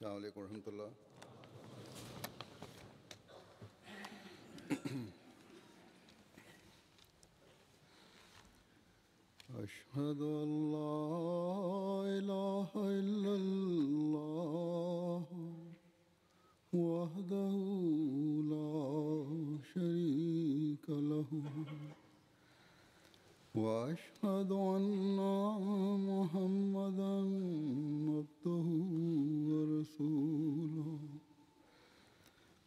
السلام عليكم ورحمة الله. أشهد أن لا إله إلا الله وحده لا شريك له وأشهد أن محمدا عبده ورسوله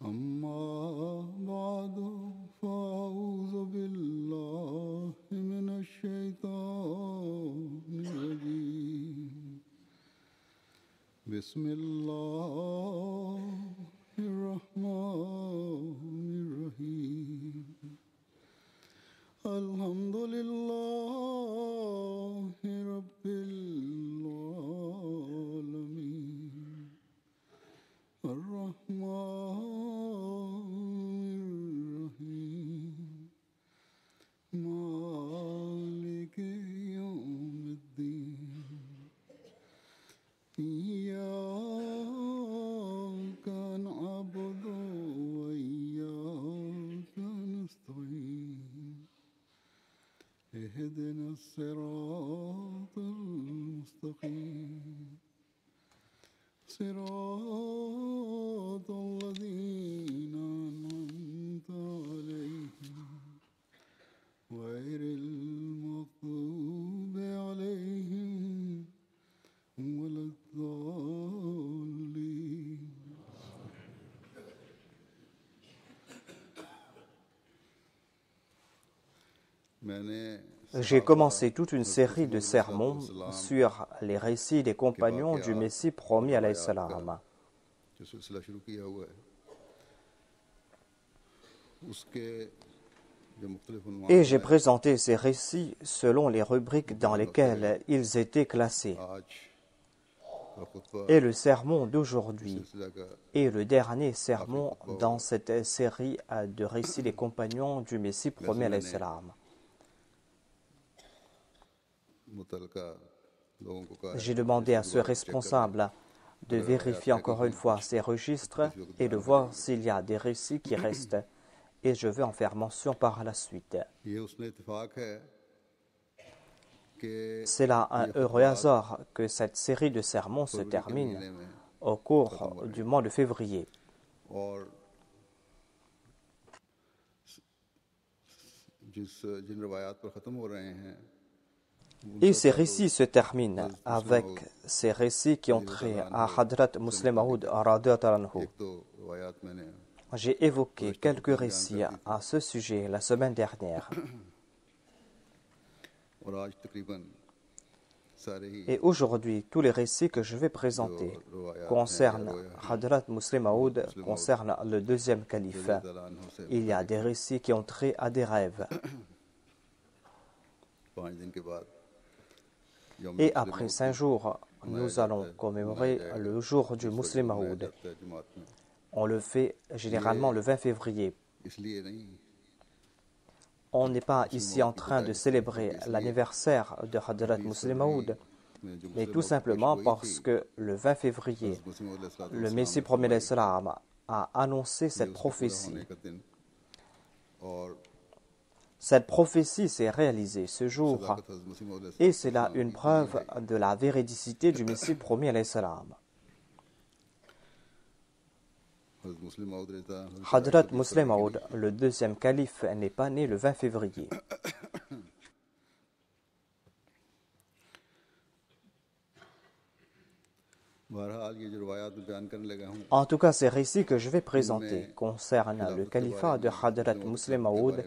أما بعد فأعوذ بالله من الشيطان الرجيم بسم الله الرحمن الرحيم الحمد لله رب العالمين الرحمن الرحيم مالك يوم الدين إياك نعبد وإياك نستعين اهدنا الصراط المستقيم صراط الذين أنعمت عليهم غير المغضوب عليهم ولا الضالين. J'ai commencé toute une série de sermons sur les récits des compagnons du Messie promis alayhi salam. Et j'ai présenté ces récits selon les rubriques dans lesquelles ils étaient classés. Et le sermon d'aujourd'hui est le dernier sermon dans cette série de récits des compagnons du Messie promis alayhi salam. J'ai demandé à ce responsable de vérifier encore une fois ces registres et de voir s'il y a des récits qui restent. Et je vais en faire mention par la suite. C'est là un heureux hasard que cette série de sermons se termine au cours du mois de février. Et ces récits se terminent avec ces récits qui ont trait à Hadrat Muslim Maud radhiyallahu anhu. J'ai évoqué quelques récits à ce sujet la semaine dernière. Et aujourd'hui, tous les récits que je vais présenter concernent Hadrat Muslim Maud, concernent le deuxième calife. Il y a des récits qui ont trait à des rêves. Et après 5 jours, nous allons commémorer le jour du Muslim Maud. On le fait généralement le 20 février. On n'est pas ici en train de célébrer l'anniversaire de Hadrat Muslim Maud, mais tout simplement parce que le 20 février, le Messie promis alayhi salam a annoncé cette prophétie. Cette prophétie s'est réalisée ce jour et c'est là une preuve de la véridicité du Messie promis alayhi salam. Hadrat Muslim Maud, le deuxième calife, n'est pas né le 20 février. En tout cas, ces récits que je vais présenter concernent le califat de Hadrat Muslim Maud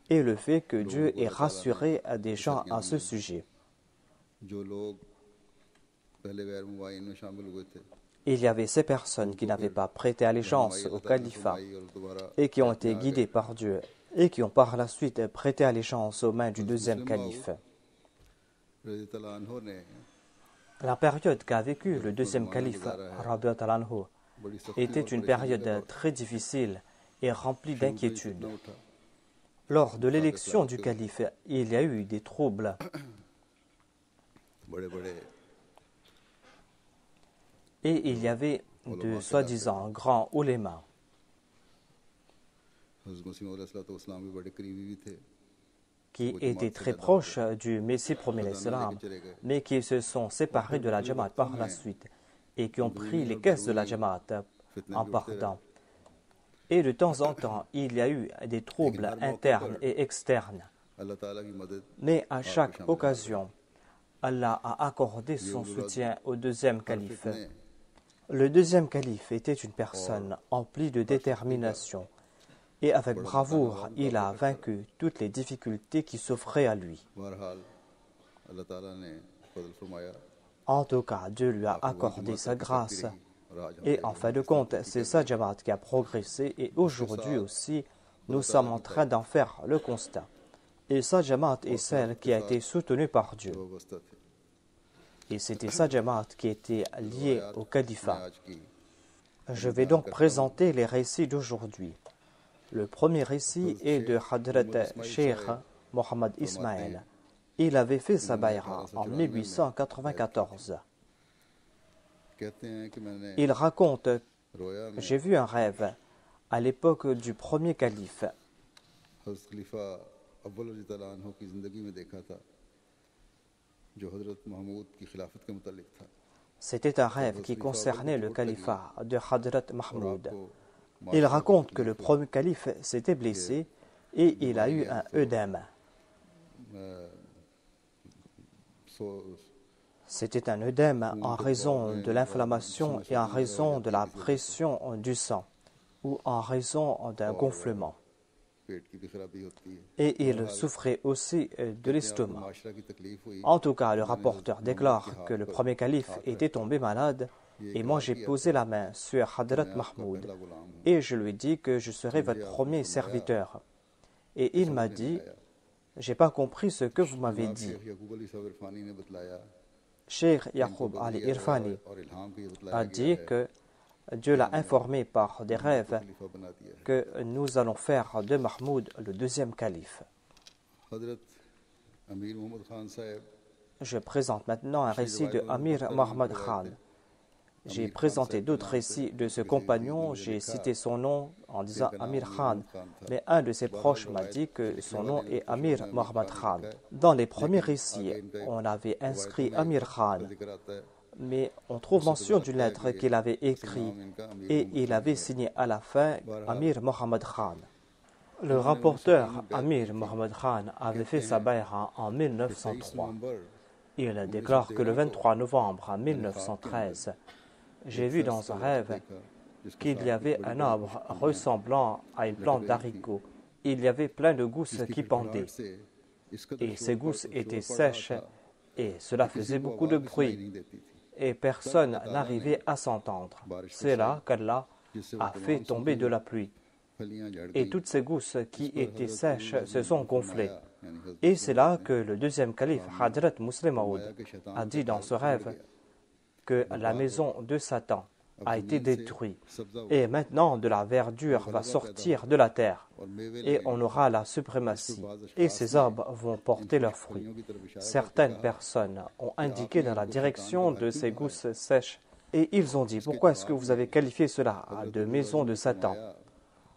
et le fait que Dieu ait rassuré des gens à ce sujet. Il y avait ces personnes qui n'avaient pas prêté allégeance au califat et qui ont été guidées par Dieu et qui ont par la suite prêté allégeance aux mains du deuxième calife. La période qu'a vécue le deuxième calife radhiyallahu anhu était une période très difficile et remplie d'inquiétudes. Lors de l'élection du calife, il y a eu des troubles. Et il y avait de soi-disant grands oulémas हज़रत मसीह मौद अलैहिस्सलाम के बड़े करीबी भी थे qui étaient très proches du Messie premier l'Islam, mais qui se sont séparés de la Jamaat par la suite et qui ont pris les caisses de la Jamaat en partant. Et de temps en temps, il y a eu des troubles internes et externes. अल्लाह ताला की मदद Mais à chaque occasion, Allah a accordé son soutien au deuxième calife. Le deuxième calife était une personne emplie de détermination et avec bravoure, il a vaincu toutes les difficultés qui s'offraient à lui. बहरहाल अल्लाह ताला ने फजल फरमाया En tout cas, Dieu lui a accordé sa grâce. Et en fin de compte, c'est sa Jamaat qui a progressé et aujourd'hui aussi, nous sommes en train d'en faire le constat. Et sa Jamaat est celle qui a été soutenue par Dieu. वाबस्ता थे Et c'était sa Jamaat qui était liée au califat. आज की Je vais donc présenter les récits d'aujourd'hui. Le premier récit est de Hadrat Sheikh Mohammed Ismail. Il avait fait sa bayra en 1894. कहते हैं कि मैंने Il raconte रोया में J'ai vu un rêve à l'époque du premier calife. हज़रत खलीफा अव्वल रज़ी अल्लाह अन्हु की ज़िंदगी में देखा था जो हज़रत महमूद की खिलाफत के मुतालिक था C'était un rêve qui concernait le califat de Hadrat Mahmoud. को Il raconte que le premier calife s'était blessé et il a eu un œdème. C'était un œdème en raison de l'inflammation et en raison de la pression du sang ou en raison d'un gonflement. पेट की भी खराबी होती है Et il souffrait aussi de l'estomac. माशरा की तकलीफ हुई En tout cas, le rapporteur déclare que le premier calife était tombé malade et moi j'ai posé la main sur Hadrat Mahmoud et je lui ai dit que je serai votre premier serviteur. Et il m'a dit, j'ai pas compris ce que vous m'avez dit. Sheikh यकूब अली साहब इरफानी ने बतलाया Cheikh Yaqub Ali Irfani और इल्हाम के ये a बतलाया dit que Dieu l'a informé par des rêves खलीफा बना दिया है que nous allons faire de Mahmoud le deuxième calife. हजरत अमीर मोहम्मद खान साहब Je présente maintenant un récit de Amir Mohammad Khan. J'ai présenté d'autres récits de ce compagnon, j'ai cité son nom en disant Amir Khan, mais un de ses proches m'a dit que son nom est Amir Mohammad Khan. Dans les premiers récits, on avait inscrit Amir Khan, जिक्र आता है mais on trouve mention d'une lettre qu'il avait écrite et il avait signé à la fin Amir Mohammad Khan. Le rapporteur Amir Mohammad Khan avait fait sa bayra en 1903. November Il déclare que le 23 novembre 1913, j'ai vu dans un rêve qu'il y avait un arbre ressemblant à une plante d'haricot. Il y avait plein de gousses qui pendaient से इसका et ces gousses étaient sèches et cela faisait beaucoup de bruit et personne n'arrivait à s'entendre. C'est là qu'Allah a fait tomber de la pluie फलियां झड़ et toutes ces gousses qui étaient sèches se sont gonflées. Et c'est là que le deuxième calife, Hadrat Muslim Maud, a dit dans ce rêve que la maison de Satan a été détruite. Et maintenant, de la verdure va sortir de la terre. Et on aura la suprématie. Et ces arbres vont porter leurs fruits. Certaines personnes ont indiqué dans la direction de ces gousses sèches. Et ils ont dit, pourquoi est-ce que vous avez qualifié cela de maison de Satan?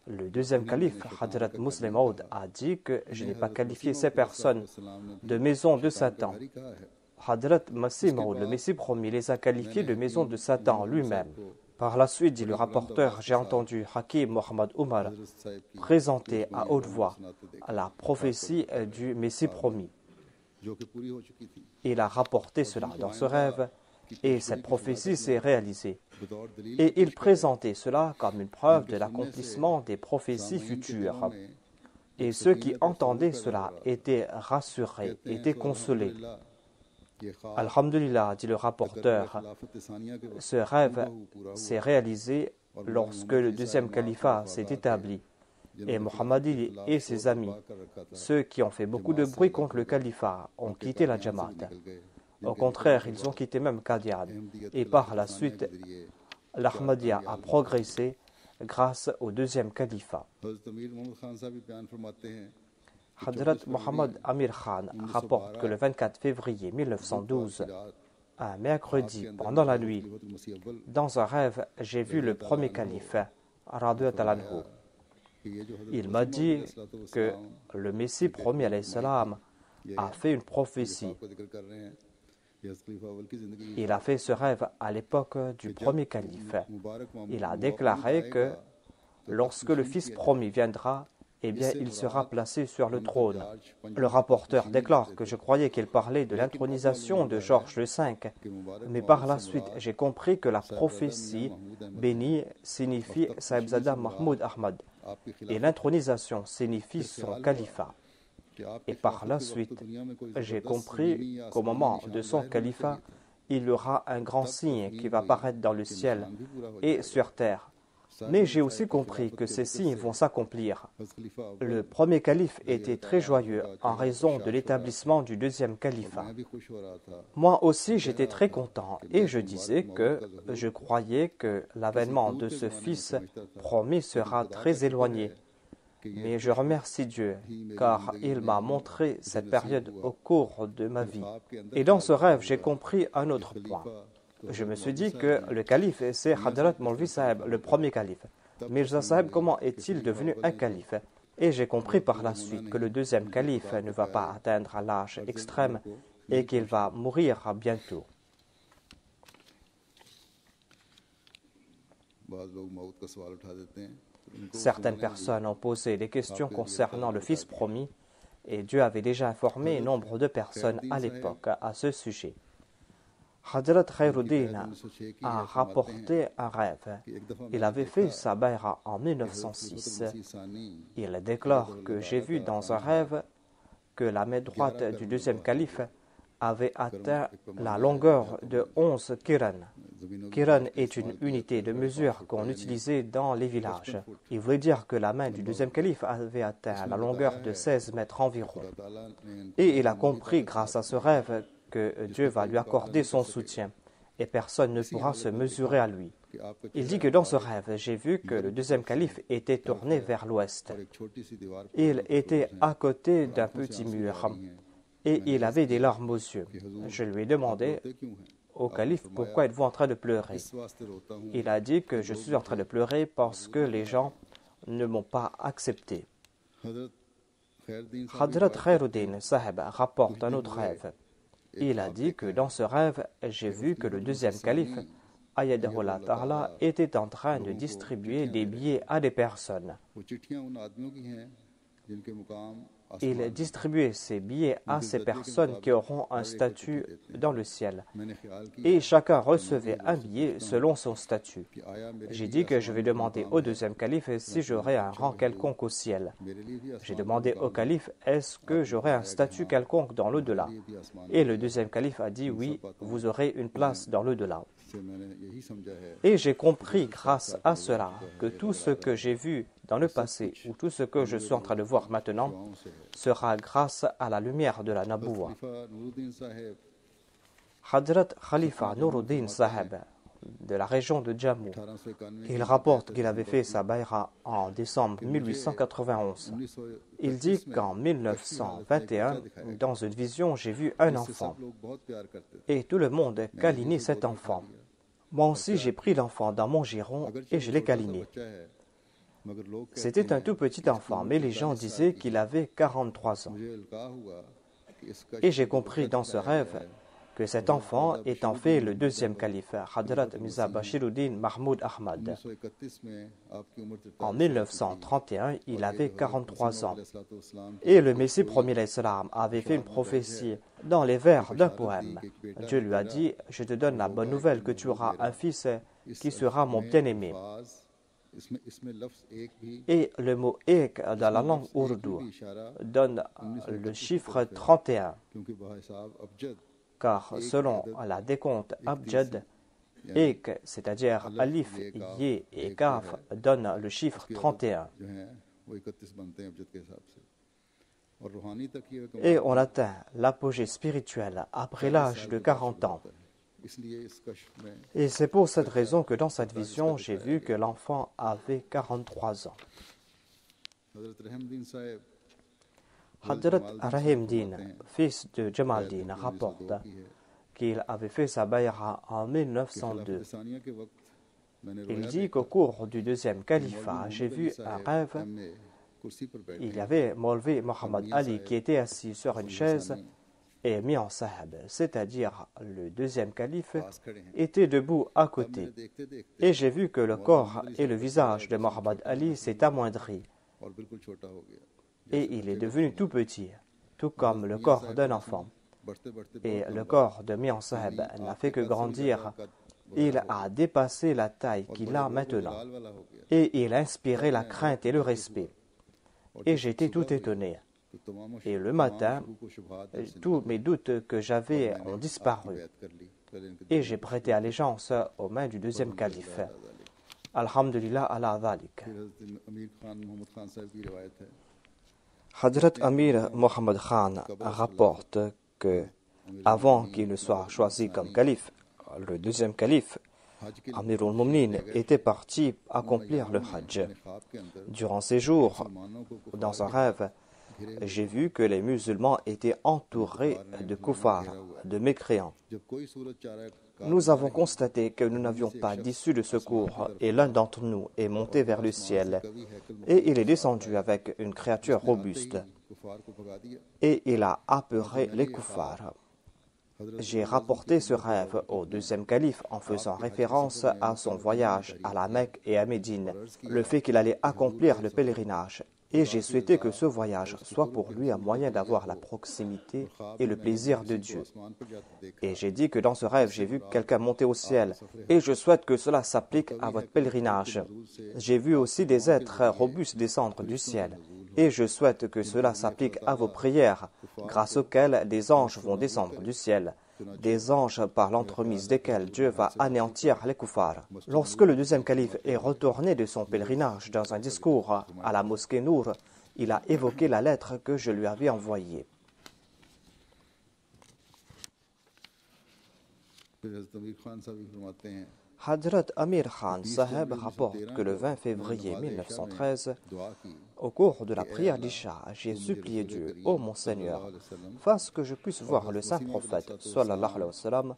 Le deuxième calife, Hadrat Muslim Maud, a dit que je n'ai pas qualifié ces personnes de maison de Satan. Hadrat Masih Maud, le Messie promis, les a qualifiés de maison de Satan lui-même. Par la suite, dit le rapporteur, j'ai entendu Hakim Mohammad Umar présenter à haute voix la prophétie du Messie promis. जो कि पूरी हो चुकी थी Il a rapporté cela dans ce rêve et cette prophétie s'est réalisée. बतौर दलील Et il présentait cela comme une preuve de l'accomplissement des prophéties futures. Et ceux qui entendaient cela étaient rassurés, étaient consolés. ये ख्वाब Alhamdulillah, dit le rapporteur, खिलाफत सानिया के ce rêve s'est réalisé lorsque le deuxième califat s'est établi. Et Muhammadi et ses amis, ceux qui ont fait beaucoup de bruit contre le califat, ont quitté la Jamaat. Au contraire, ils ont quitté même Qadian. Et par la suite, l'Ahmadiyya a progressé grâce au deuxième califat. हज़रत अमीर मोहम्मद खान साहब भी बयान फरमाते हैं Hadrat Mohammad Amir Khan rapporte que le 24 février 1912, un mercredi, pendant la nuit, dans un rêve, j'ai vu le premier calife, Rabi'at al-Anhu. Il m'a dit que le Messie promis alayhi salam a fait une prophétie. Il a fait ce rêve à l'époque du premier calife. Il a déclaré que lorsque le fils promis viendra, eh bien, il sera placé sur le trône. Le rapporteur déclare que je croyais qu'il parlait de l'intronisation de Georges V, mais par la suite, j'ai compris que la prophétie bénie signifie Sahibzada Mahmoud Ahmad et l'intronisation signifie son califat. Et par la suite, j'ai compris qu'au moment de son califat, il y aura un grand signe qui va apparaître dans le ciel et sur terre. Mais j'ai aussi compris que ces signes vont s'accomplir. Le premier calife était très joyeux en raison de l'établissement du deuxième califat. Moi aussi, j'étais très content et je disais que je croyais que l'avènement de ce fils promis sera très éloigné. Mais je remercie Dieu, car il m'a montré cette période au cours de ma vie. Et dans ce rêve, j'ai compris un autre point. Je me suis dit que le calife, c'est Hadrat Maulvi Saheb, le premier calife. Mirza Saheb, comment est-il devenu un calife? Et j'ai compris par la suite que le deuxième calife ne va pas atteindre l'âge extrême et qu'il va mourir bientôt. Certaines personnes ont posé des questions concernant le fils promis et Dieu avait déjà informé nombre de personnes à l'époque à ce sujet. Hadrat Khairuddin a rapporté un rêve. Il avait fait sa bayra en 1906. Il déclare que j'ai vu dans un rêve que la main droite du deuxième calife avait atteint la longueur de 11 kiran. Kiran est une unité de mesure qu'on utilisait dans les villages. Il voulait dire que la main du deuxième calife avait atteint la longueur de 16 mètres environ. Et il a compris grâce à ce rêve que Dieu va lui accorder son soutien et personne ne pourra se mesurer à lui. Il dit que dans ce rêve, j'ai vu que le deuxième calife était tourné vers l'ouest. Il était à côté d'un petit mur et il avait des larmes aux yeux. Je lui ai demandé au calife pourquoi êtes-vous en train de pleurer. Il a dit que je suis en train de pleurer parce que les gens ne m'ont pas accepté. Hadrat Khairuddin Saheb rapporte un autre rêve. Il a dit que dans ce rêve, j'ai vu que le deuxième calife, Ayyadahullah Ta'ala, était en train de distribuer des billets à des personnes. Il distribuait ces billets à ces personnes qui auront un statut dans le ciel. Et chacun recevait un billet selon son statut. J'ai dit que je vais demander au deuxième calife si j'aurai un rang quelconque au ciel. J'ai demandé au calife est-ce que j'aurai un statut quelconque dans l'au-delà. Et le deuxième calife a dit oui, vous aurez une place dans l'au-delà. Et j'ai compris grâce à cela que tout ce que j'ai vu dans le passé ou tout ce que je suis en train de voir maintenant sera grâce à la lumière de la Nabouwa. Hadrat Khalifa Nuruddin Saheb de la région de Jammu, il rapporte qu'il avait fait sa bayra en décembre 1891. Il dit qu'en 1921, dans une vision, j'ai vu un enfant et tout le monde câlinait cet enfant. Moi aussi, j'ai pris l'enfant dans mon giron et je l'ai câliné. C'était un tout petit enfant, mais les gens disaient qu'il avait 43 ans. Et j'ai compris dans ce rêve que cet enfant est en fait le deuxième calife, Hadrat Mirza Bashiruddin Mahmoud Ahmad. En 1931, il avait 43 ans. Et le Messie premier l'Islam avait fait une prophétie dans les vers d'un poème. Dieu lui a dit « Je te donne la bonne nouvelle que tu auras un fils qui sera mon bien-aimé ». Et le mot « ek » dans la langue ourdou donne le chiffre 31. Car selon la décompte Abjad, Ek, c'est-à-dire Alif, Yé et Kaf, donne le chiffre 31. Et on atteint l'apogée spirituelle après l'âge de 40 ans. Et c'est pour cette raison que dans cette vision, j'ai vu que l'enfant avait 43 ans. Hadrat Rahim Din, fils de Jamal Din, rapporte qu'il avait fait sa bayra en 1902. Il dit qu'au cours du deuxième califat, j'ai vu un rêve. Il y avait Maulvi Mohammed Ali qui était assis sur une chaise et Mian Sahab, c'est-à-dire le deuxième calife, était debout à côté. Et j'ai vu que le corps et le visage de Mohammed Ali s'est amoindri. Et il est devenu tout petit, tout comme le corps d'un enfant. Et le corps de Mian Sahab n'a fait que grandir. Il a dépassé la taille qu'il a maintenant. Et il inspirait la crainte et le respect. Et j'étais tout étonné. Et le matin, tous mes doutes que j'avais ont disparu. Et j'ai prêté allégeance aux mains du deuxième calife. Alhamdulillah ala dhalik. Hadrat Amir Mohammed Khan rapporte que, avant qu'il ne soit choisi comme calife, le deuxième calife, Amir al-Mumnin était parti accomplir le Hajj. Durant ces jours, dans un rêve, j'ai vu que les musulmans étaient entourés de kuffars, de mécréants. Nous avons constaté que nous n'avions pas d'issue de secours et l'un d'entre nous est monté vers le ciel et il est descendu avec une créature robuste et il a apeuré les kuffars. J'ai rapporté ce rêve au deuxième calife en faisant référence à son voyage à la Mecque et à Médine, le fait qu'il allait accomplir le pèlerinage. Et j'ai souhaité que ce voyage soit pour lui un moyen d'avoir la proximité et le plaisir de Dieu. Et j'ai dit que dans ce rêve, j'ai vu quelqu'un monter au ciel. Et je souhaite que cela s'applique à votre pèlerinage. J'ai vu aussi des êtres robustes descendre du ciel. Et je souhaite que cela s'applique à vos prières, grâce auxquelles des anges vont descendre du ciel. Des anges par l'entremise desquels Dieu va anéantir les kuffars. Lorsque le deuxième calife est retourné de son pèlerinage dans un discours à la mosquée Nour, il a évoqué la lettre que je lui avais envoyée. Hadrat Amir Khan Saheb rapporte que le 20 février 1913, au cours de la prière d'Isha, j'ai supplié Dieu, ô mon Seigneur, fasse que je puisse voir le saint prophète, sallallahu alayhi wa sallam,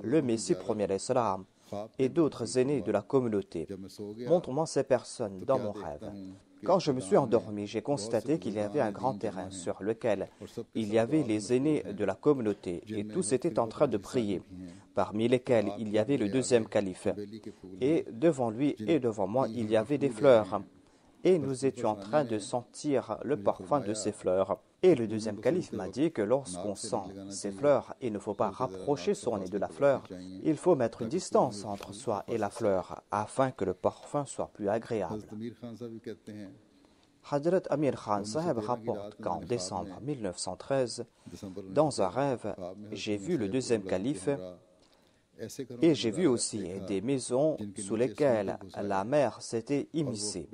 le Messie premier alayhi salam, et d'autres aînés de la communauté. Montre-moi ces personnes dans mon rêve. Quand je me suis endormi, j'ai constaté qu'il y avait un grand terrain sur lequel il y avait les aînés de la communauté et tous étaient en train de prier, parmi lesquels il y avait le deuxième calife. Et devant lui et devant moi, il y avait des fleurs. Et nous étions en train de sentir le parfum de ces fleurs. Et le deuxième calife m'a dit que lorsqu'on sent ces fleurs, il ne faut pas rapprocher son nez de la fleur, il faut mettre une distance entre soi et la fleur, afin que le parfum soit plus agréable. Hadrat Amir Khan Saheb rapporte qu'en décembre 1913, dans un rêve, j'ai vu le deuxième calife et j'ai vu aussi des maisons sous lesquelles la mer s'était immiscée.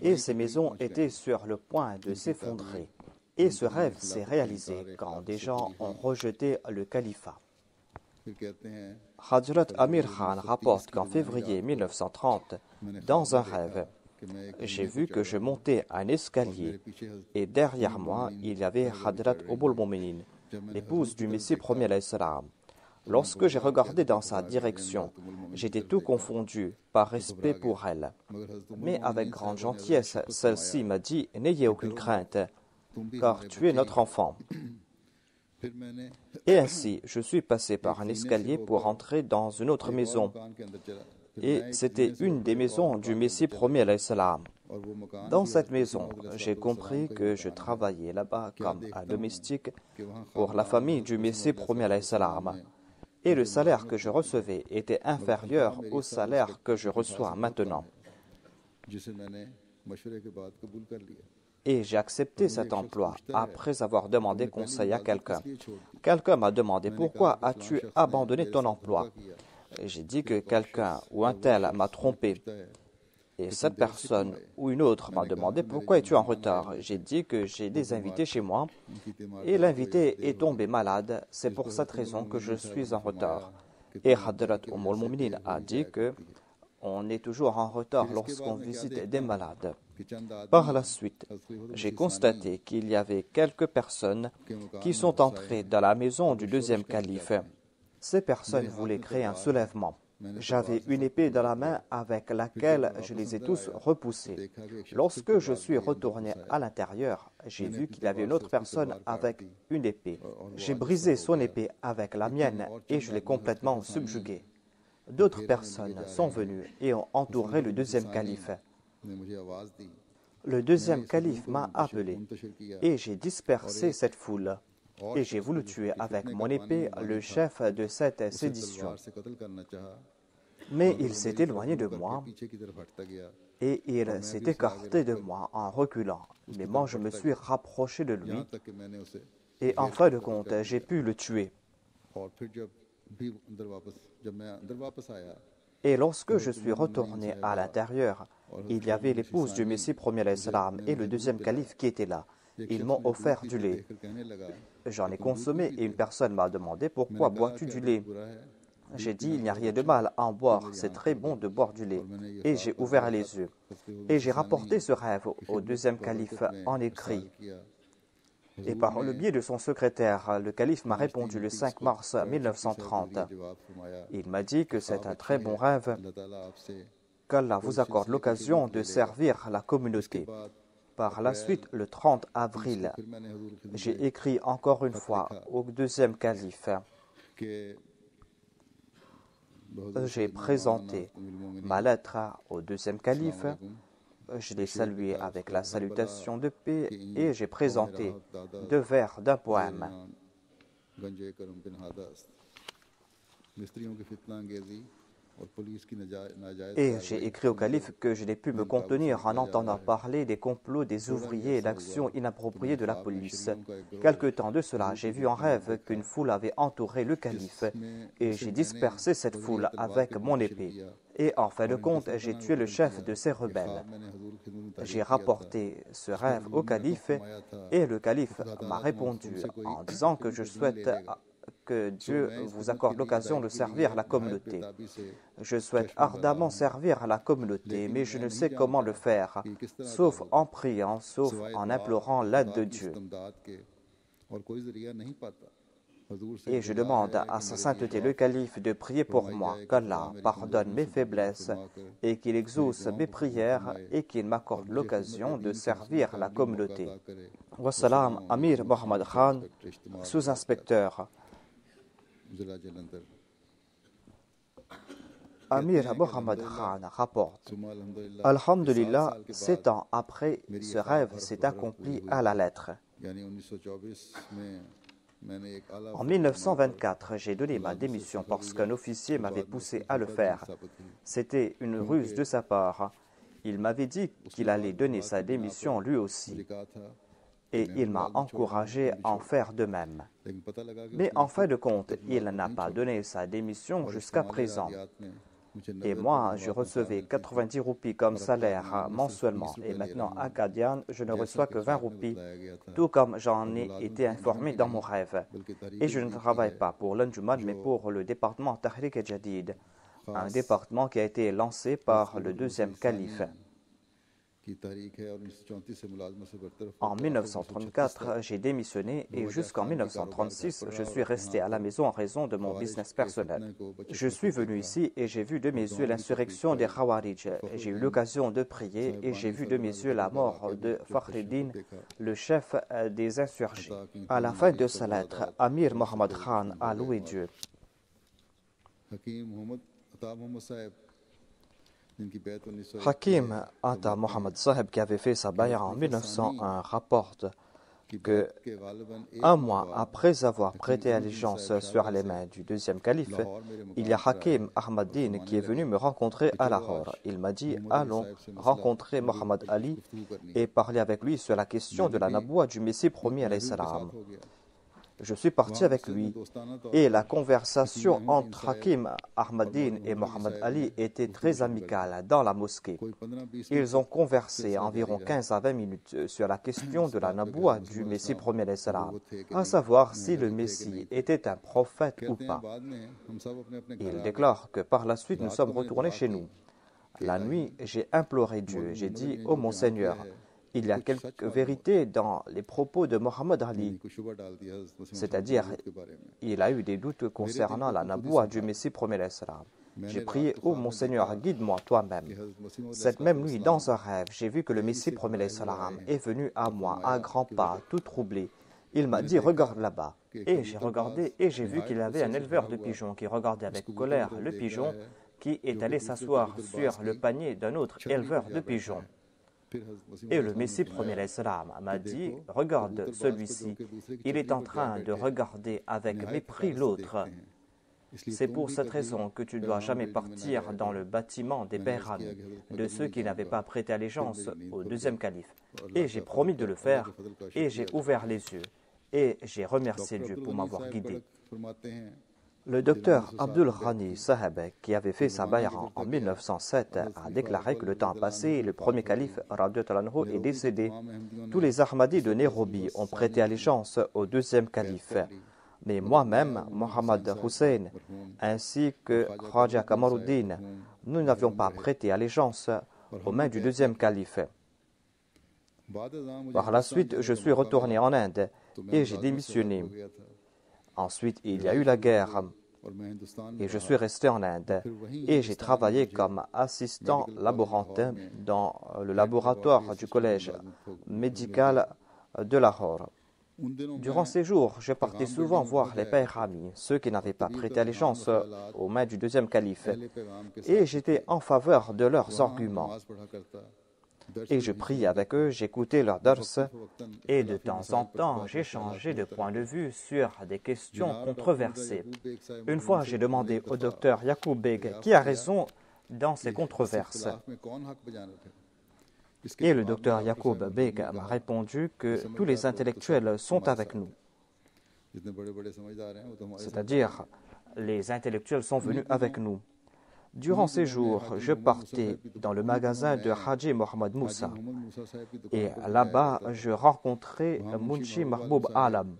Et ces maisons étaient sur le point de s'effondrer. Et ce rêve s'est réalisé quand des gens ont rejeté le califat. Hadrat Amir Khan rapporte qu'en février 1930, dans un rêve, j'ai vu que je montais un escalier et derrière moi, il y avait Hadrat Ummul Muminin, l'épouse du Messie premier alayhi salam. Lorsque j'ai regardé dans sa direction, j'étais tout confondu par respect pour elle. Mais avec grande gentillesse, celle-ci m'a dit « N'ayez aucune crainte, car tu es notre enfant. » Et ainsi, je suis passé par un escalier pour entrer dans une autre maison. Et c'était une des maisons du Messie premier alayhi salam. Dans cette maison, j'ai compris que je travaillais là-bas comme un domestique pour la famille du Messie premier alayhi salam. Et le salaire que je recevais était inférieur au salaire que je reçois maintenant. Et j'ai accepté cet emploi après avoir demandé conseil à quelqu'un. Quelqu'un m'a demandé « Pourquoi as-tu abandonné ton emploi ?» J'ai dit que quelqu'un ou un tel m'a trompé. Et cette personne ou une autre m'a demandé « Pourquoi es-tu en retard ?» J'ai dit que j'ai des invités chez moi et l'invité est tombé malade. C'est pour cette raison que je suis en retard. Et Hadrat Ummul Muminin a dit que on est toujours en retard lorsqu'on visite des malades. Par la suite, j'ai constaté qu'il y avait quelques personnes qui sont entrées dans la maison du deuxième calife Ces personnes voulaient créer un soulèvement. J'avais une épée dans la main avec laquelle je les ai tous repoussés. Lorsque je suis retourné à l'intérieur, j'ai vu qu'il y avait une autre personne avec une épée. J'ai brisé son épée avec la mienne et je l'ai complètement subjugué. D'autres personnes sont venues et ont entouré le deuxième calife. Le deuxième calife m'a appelé et j'ai dispersé cette foule. Et j'ai voulu tuer avec mon épée le chef de cette sédition. Mais il s'est éloigné de moi et il s'est écarté de moi en reculant. Mais moi, je me suis rapproché de lui et en fin de compte, j'ai pu le tuer. Et lorsque je suis retourné à l'intérieur, il y avait l'épouse du Messie premier l'Islam et le deuxième calife qui était là. Ils m'ont offert du lait. J'en ai consommé et une personne m'a demandé « Pourquoi bois-tu du lait ?» J'ai dit « Il n'y a rien de mal à en boire, c'est très bon de boire du lait. » Et j'ai ouvert les yeux. Et j'ai rapporté ce rêve au deuxième calife en écrit. Et par le biais de son secrétaire, le calife m'a répondu le 5 mars 1930. Il m'a dit que c'est un très bon rêve, qu'Allah vous accorde l'occasion de servir la communauté. Par la suite, le 30 avril, j'ai écrit encore une fois au deuxième calife. J'ai présenté ma lettre au deuxième calife. Je l'ai salué avec la salutation de paix et j'ai présenté 2 vers d'un poème. Et j'ai écrit au calife que je n'ai pu me contenir en entendant parler des complots des ouvriers et d'actions inappropriées de la police. Quelque temps de cela, j'ai vu en rêve qu'une foule avait entouré le calife et j'ai dispersé cette foule avec mon épée. Et en fin de compte, j'ai tué le chef de ces rebelles. J'ai rapporté ce rêve au calife et le calife m'a répondu en disant que je souhaite que Dieu vous accorde l'occasion de servir la communauté. Je souhaite ardemment servir la communauté, mais je ne sais comment le faire, sauf en priant, sauf en implorant l'aide de Dieu. Et je demande à sa sainteté le calife de prier pour moi, qu'Allah pardonne mes faiblesses et qu'il exauce mes prières et qu'il m'accorde l'occasion de servir la communauté. Wassalam, Amir Mohammad Khan, sous-inspecteur. Amir Mohammad Khan rapporte « Alhamdulillah, 7 ans après, ce rêve s'est accompli à la lettre. En 1924, j'ai donné ma démission parce qu'un officier m'avait poussé à le faire. C'était une ruse de sa part. Il m'avait dit qu'il allait donner sa démission lui aussi. Et il m'a encouragé à en faire de même. Mais en fin de compte, il n'a pas donné sa démission jusqu'à présent. Et moi, je recevais 90 roupies comme salaire mensuellement. Et maintenant, à Qadian, je ne reçois que 20 roupies, tout comme j'en ai été informé dans mon rêve. Et je ne travaille pas pour l'Anjuman, mais pour le département Tahrik et Jadid, un département qui a été lancé par le deuxième calife. En 1934, j'ai démissionné et jusqu'en 1936, je suis resté à la maison en raison de mon business personnel. Je suis venu ici et j'ai vu de mes yeux l'insurrection des Khawarij. J'ai eu l'occasion de prier et j'ai vu de mes yeux la mort de Fakhreddin, le chef des insurgés. À la fin de sa lettre, Amir Mohammad Khan a loué Dieu. Hakim Ata Mohammad Saheb, qui avait fait sa bay'a en 1901, rapporte que, un mois après avoir prêté allégeance sur les mains du deuxième calife, il y a Hakim Ahmadine qui est venu me rencontrer à Lahore. Il m'a dit « Allons rencontrer Mohammad Ali et parler avec lui sur la question de la naboua du Messie premier alayhi salam ». Je suis parti avec lui et la conversation entre Hakim Ahmadine et Mohammad Ali était très amicale dans la mosquée. Ils ont conversé environ 15 à 20 minutes sur la question de la naboua du Messie premier salam, à savoir si le Messie était un prophète ou pas. Il déclare que par la suite nous sommes retournés chez nous. La nuit, j'ai imploré Dieu, j'ai dit « Oh mon Seigneur, il y a quelques vérités dans les propos de Mohammed Ali, c'est-à-dire il a eu des doutes concernant la naboua du Messie premier l'Islam. J'ai prié, ô mon Seigneur, guide-moi toi-même. Cette même nuit, dans un rêve, j'ai vu que le Messie premier l'Islam est venu à moi à grands pas, tout troublé. Il m'a dit, regarde là-bas. Et j'ai regardé et j'ai vu qu'il y avait un éleveur de pigeons qui regardait avec colère le pigeon qui est allé s'asseoir sur le panier d'un autre éleveur de pigeons. Et le Messie premier l'Islam m'a dit, regarde celui-ci, il est en train de regarder avec mépris l'autre. C'est pour cette raison que tu ne dois jamais partir dans le bâtiment des pères amis, de ceux qui n'avaient pas prêté allégeance au deuxième calife. Et j'ai promis de le faire, et j'ai ouvert les yeux, et j'ai remercié Dieu pour m'avoir guidé. Le docteur Abdul Ghani Saheb, qui avait fait sa bay'ah en 1907, a déclaré que le temps a passé et le premier calife radhiyallahu anhu est décédé. Tous les Ahmadis de Nairobi ont prêté allégeance au deuxième calife. Mais moi-même, Mohammad Hussein, ainsi que Khaja Kamaruddin, nous n'avions pas prêté allégeance aux mains du deuxième calife. Par la suite, je suis retourné en Inde et j'ai démissionné. Ensuite, il y a eu la guerre et je suis resté en Inde et j'ai travaillé comme assistant laborantin dans le laboratoire du collège médical de Lahore. Durant ces jours, je partais souvent voir les pères amis, ceux qui n'avaient pas prêté allégeance aux mains du deuxième calife, et j'étais en faveur de leurs arguments. Et je priais avec eux, j'écoutais leurs dars, et de temps en temps, j'échangeais de points de vue sur des questions controversées. Une fois, j'ai demandé au docteur Yacoub Beg qui a raison dans ces controverses. Et le docteur Yacoub Beg m'a répondu que tous les intellectuels sont avec nous. C'est-à-dire, les intellectuels sont venus avec nous. Durant ces jours, je partais dans le magasin de Haji Mohamed Moussa. Et là-bas, je rencontrais Munshi Mahboub Alam.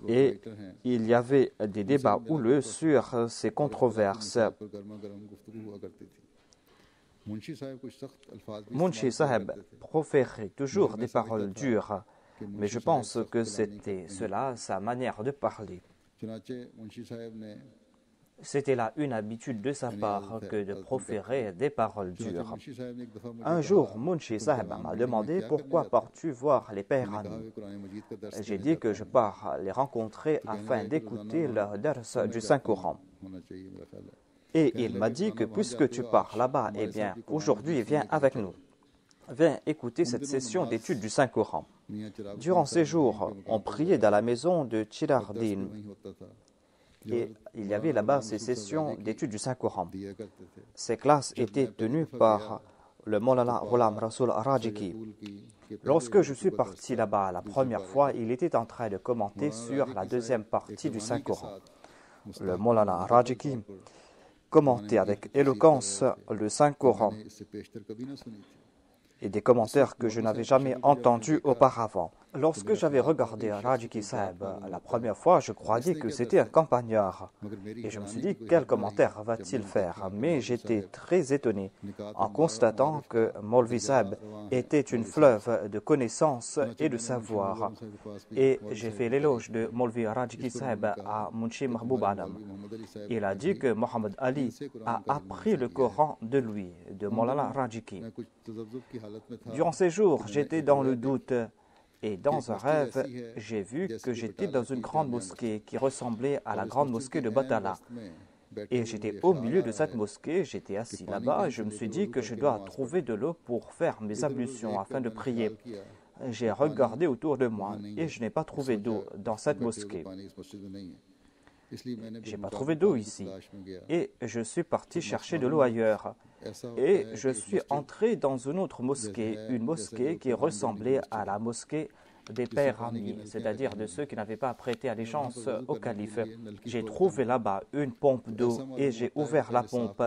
Et il y avait des débats houleux sur ces controverses. Munshi Saheb proférait toujours des paroles dures, mais je pense que c'était cela sa manière de parler. C'était là une habitude de sa part que de proférer des paroles dures. Un jour, Munshi Saheb m'a demandé pourquoi pars-tu voir les pères amis. J'ai dit que je pars les rencontrer afin d'écouter leur dars du Saint-Coran. Et il m'a dit que puisque tu pars là-bas, eh bien, aujourd'hui, viens avec nous. Viens écouter cette session d'études du Saint-Coran. Durant ces jours, on priait dans la maison de Chirardin. Et il y avait là-bas ces sessions d'études du Saint-Coran. Ces classes étaient tenues par le Maulana Ghulam Rasoul Rajiki. Lorsque je suis parti là-bas la première fois, il était en train de commenter sur la deuxième partie du Saint-Coran. Le Maulana Rajiki commentait avec éloquence le Saint-Coran et des commentaires que je n'avais jamais entendus auparavant. Lorsque j'avais regardé Rajiki Saheb la première fois, je croyais que c'était un campagnard. Et je me suis dit, quel commentaire va-t-il faire? Mais j'étais très étonné en constatant que Maulvi Saheb était une fleuve de connaissances et de savoir. Et j'ai fait l'éloge de Maulvi Rajiki Saheb à Munshi Mahboub Alam. Il a dit que Mohammed Ali a appris le Coran de lui, de Maulana Rajiki. Durant ces jours, j'étais dans le doute. Et dans un rêve, j'ai vu que j'étais dans une grande mosquée qui ressemblait à la grande mosquée de Batala. Et j'étais au milieu de cette mosquée, j'étais assis là-bas et je me suis dit que je dois trouver de l'eau pour faire mes ablutions afin de prier. J'ai regardé autour de moi et je n'ai pas trouvé d'eau dans cette mosquée. Je n'ai pas trouvé d'eau ici. Et je suis parti chercher de l'eau ailleurs. Et je suis entré dans une autre mosquée, une mosquée qui ressemblait à la mosquée des pères amis, c'est-à-dire de ceux qui n'avaient pas prêté allégeance au calife. J'ai trouvé là-bas une pompe d'eau et j'ai ouvert la pompe.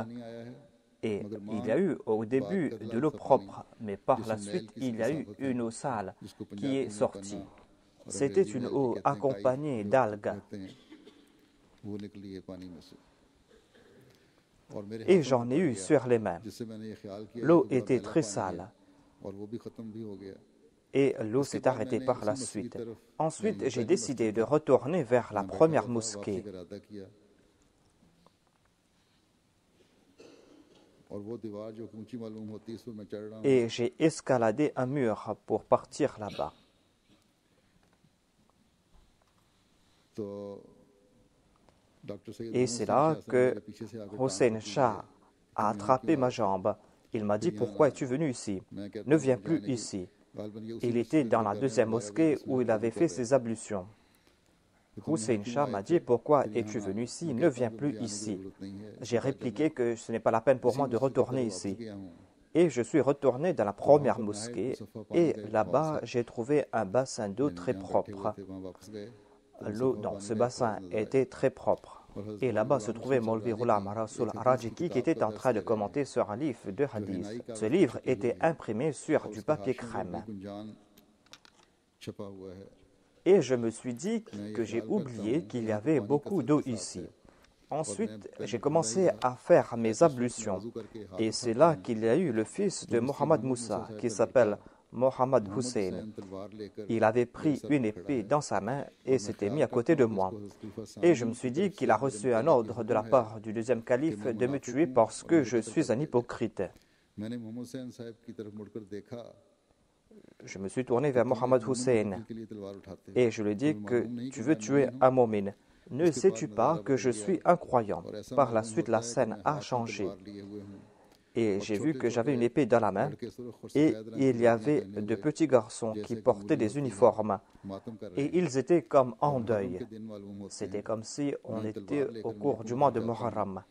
Et il y a eu au début de l'eau propre, mais par la suite, il y a eu une eau sale qui est sortie. C'était une eau accompagnée d'algues. et j'en ai eu sur les mains. L'eau était très sale et l'eau s'est arrêtée par la suite. Ensuite, j'ai décidé de retourner vers la première mosquée. Et j'ai escaladé un mur pour partir là-bas. Et c'est là que Hussein Shah a attrapé ma jambe. Il m'a dit, pourquoi es-tu venu ici? Ne viens plus ici. Il était dans la deuxième mosquée où il avait fait ses ablutions. Hussein Shah m'a dit, pourquoi es-tu venu ici? Ne viens plus ici. J'ai répliqué que ce n'est pas la peine pour moi de retourner ici. Et je suis retourné dans la première mosquée et là-bas, j'ai trouvé un bassin d'eau très propre. L'eau dans ce bassin était très propre. Et là-bas se trouvait Maulvi Ghulam Rasoul Rajiki qui était en train de commenter sur un livre de hadith. Ce livre était imprimé sur du papier crème. Et je me suis dit que j'ai oublié qu'il y avait beaucoup d'eau ici. Ensuite, j'ai commencé à faire mes ablutions. Et c'est là qu'il y a eu le fils de Mohammed Moussa, qui s'appelle Mohammed Hussein. Il avait pris une épée dans sa main et s'était mis à côté de moi. Et je me suis dit qu'il a reçu un ordre de la part du deuxième calife de me tuer parce que je suis un hypocrite. Je me suis tourné vers Mohammed Hussein et je lui ai dit que tu veux tuer un mu'min. Ne sais-tu pas que je suis un croyant? Par la suite, la scène a changé. Et j'ai vu que j'avais une épée dans la main et il y avait de petits garçons qui portaient des uniformes et ils étaient comme en deuil. C'était comme si on était au cours du mois de Muharram.